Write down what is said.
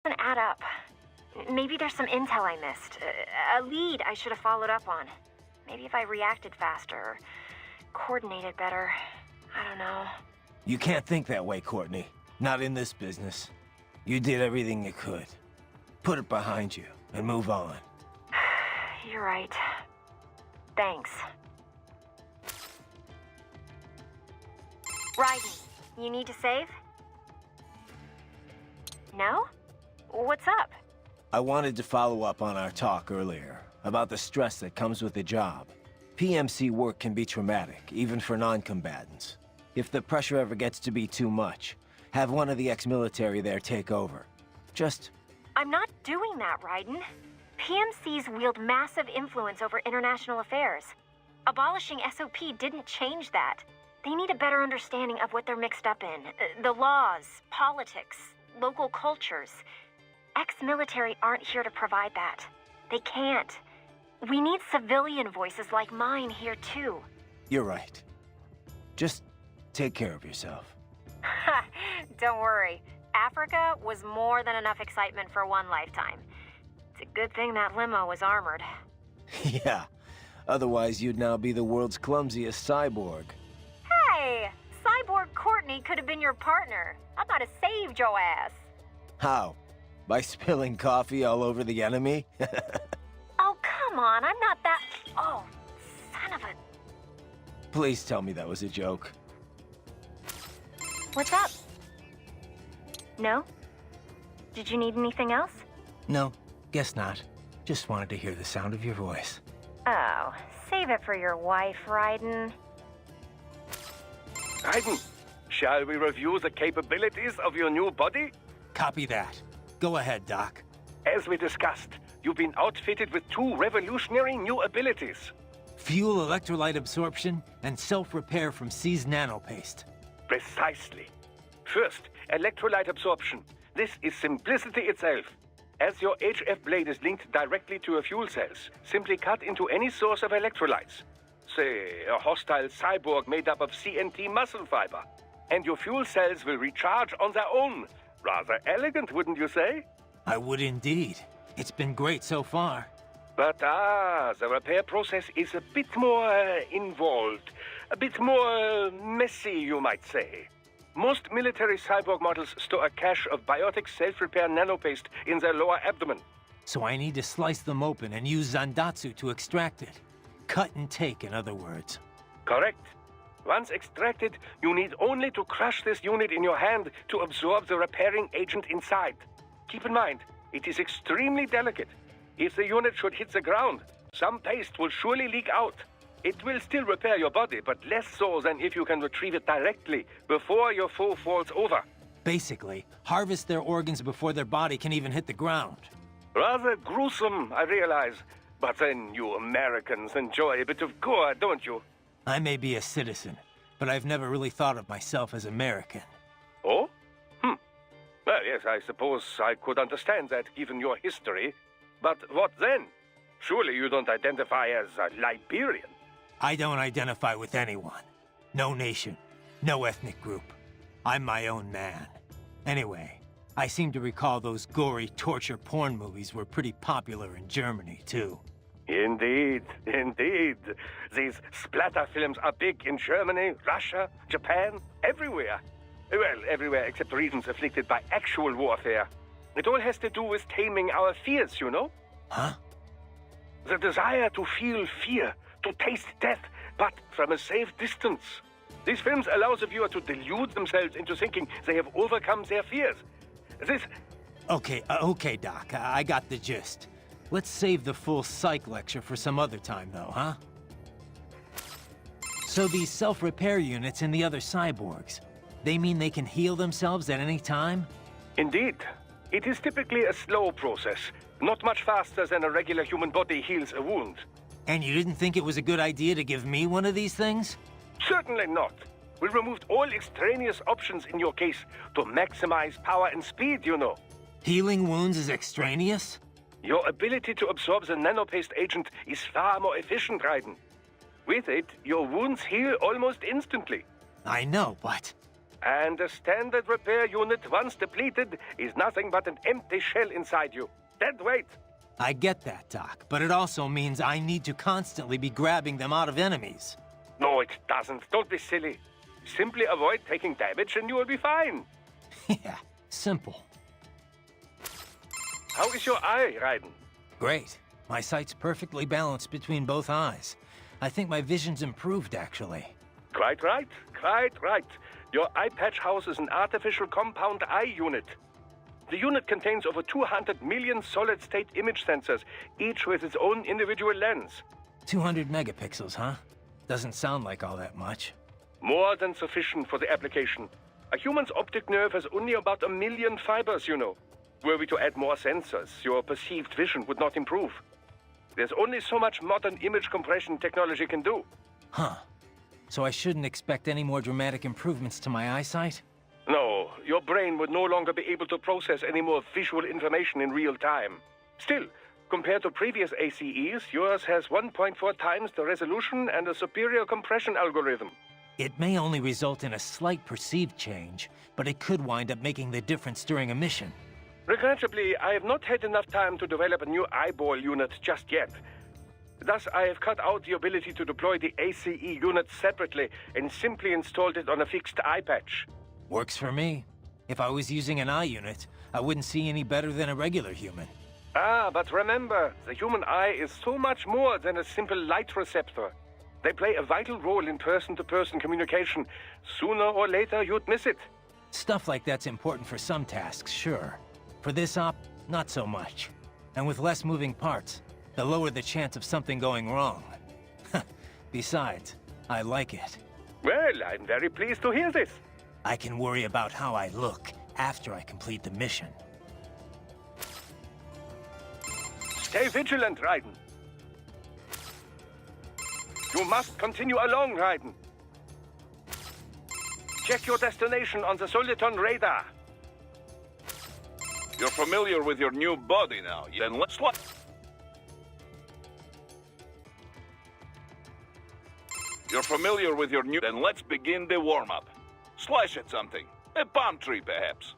Doesn't add up. Maybe there's some intel I missed. A lead I should have followed up on. Maybe if I reacted faster or coordinated better. I don't know. You can't think that way, Courtney. Not in this business. You did everything you could. Put it behind you and move on. You're right. Thanks. Raiden, you need to save? No? What's up? I wanted to follow up on our talk earlier about the stress that comes with the job. PMC work can be traumatic, even for non-combatants. If the pressure ever gets to be too much, have one of the ex-military there take over. Just... I'm not doing that, Raiden. PMCs wield massive influence over international affairs. Abolishing SOP didn't change that. They need a better understanding of what they're mixed up in. The laws, politics, local cultures. Ex-military aren't here to provide that. They can't. We need civilian voices like mine here too. You're right. Just take care of yourself. Don't worry. Africa was more than enough excitement for one lifetime. It's a good thing that limo was armored. Yeah. Otherwise, you'd now be the world's clumsiest cyborg. Hey! Cyborg Courtney could have been your partner. I might have saved your ass. How? By spilling coffee all over the enemy? Oh, come on. I'm not that... Oh, son of a... Please tell me that was a joke. What's up? No? Did you need anything else? No, guess not. Just wanted to hear the sound of your voice. Oh, save it for your wife, Raiden. Raiden, shall we review the capabilities of your new body? Copy that. Go ahead, Doc. As we discussed, you've been outfitted with two revolutionary new abilities. Fuel electrolyte absorption and self-repair from seized nanopaste. Precisely. First, electrolyte absorption. This is simplicity itself. As your HF blade is linked directly to your fuel cells, simply cut into any source of electrolytes. Say, a hostile cyborg made up of CNT muscle fiber. And your fuel cells will recharge on their own. Rather elegant, wouldn't you say? I would indeed. It's been great so far. But the repair process is a bit more involved. A bit more messy, you might say. Most military cyborg models store a cache of biotic self-repair nanopaste in their lower abdomen. So I need to slice them open and use Zandatsu to extract it. Cut and take, in other words. Correct. Once extracted, you need only to crush this unit in your hand to absorb the repairing agent inside. Keep in mind, it is extremely delicate. If the unit should hit the ground, some paste will surely leak out. It will still repair your body, but less so than if you can retrieve it directly before your foe falls over. Basically, harvest their organs before their body can even hit the ground. Rather gruesome, I realize. But then you Americans enjoy a bit of gore, don't you? I may be a citizen, but I've never really thought of myself as American. Oh? Well, yes, I suppose I could understand that, given your history. But what then? Surely you don't identify as a Liberian. I don't identify with anyone. No nation, no ethnic group. I'm my own man. Anyway, I seem to recall those gory torture porn movies were pretty popular in Germany, too. Indeed, indeed. These splatter films are big in Germany, Russia, Japan, everywhere. Well, everywhere except regions afflicted by actual warfare. It all has to do with taming our fears, you know? Huh? The desire to feel fear, to taste death, but from a safe distance. These films allow the viewer to delude themselves into thinking they have overcome their fears. This... Okay, Doc, I got the gist. Let's save the full psych lecture for some other time, though, huh? So these self-repair units in the other cyborgs, they mean they can heal themselves at any time? Indeed. It is typically a slow process, not much faster than a regular human body heals a wound. And you didn't think it was a good idea to give me one of these things? Certainly not. We removed all extraneous options in your case to maximize power and speed, you know. Healing wounds is extraneous? Your ability to absorb the nanopaste agent is far more efficient, Raiden. With it, your wounds heal almost instantly. I know, but... And a standard repair unit, once depleted, is nothing but an empty shell inside you. Dead weight. I get that, Doc, but it also means I need to constantly be grabbing them out of enemies. No, it doesn't. Don't be silly. Simply avoid taking damage and you will be fine. Yeah, simple. How is your eye, Raiden? Great. My sight's perfectly balanced between both eyes. I think my vision's improved, actually. Quite right. Quite right. Your eye patch houses an artificial compound eye unit. The unit contains over 200 million solid-state image sensors, each with its own individual lens. 200 megapixels, huh? Doesn't sound like all that much. More than sufficient for the application. A human's optic nerve has only about 1 million fibers, you know. Were we to add more sensors, your perceived vision would not improve. There's only so much modern image compression technology can do. Huh. So I shouldn't expect any more dramatic improvements to my eyesight? No, your brain would no longer be able to process any more visual information in real time. Still, compared to previous ACEs, yours has 1.4 times the resolution and a superior compression algorithm. It may only result in a slight perceived change, but it could wind up making the difference during a mission. Regrettably, I have not had enough time to develop a new eyeball unit just yet. Thus, I have cut out the ability to deploy the ACE unit separately and simply installed it on a fixed eye patch. Works for me. If I was using an eye unit, I wouldn't see any better than a regular human. Ah, but remember, the human eye is so much more than a simple light receptor. They play a vital role in person-to-person communication. Sooner or later, you'd miss it. Stuff like that's important for some tasks, sure. For this op, not so much. And with less moving parts, the lower the chance of something going wrong. Besides, I like it. Well, I'm very pleased to hear this. I can worry about how I look after I complete the mission. Stay vigilant, Raiden. You must continue along, Raiden. Check your destination on the Soliton radar. You're familiar with your new body now, then let's what? You're familiar with your new... Then let's begin the warm-up. Slash at something. A palm tree, perhaps.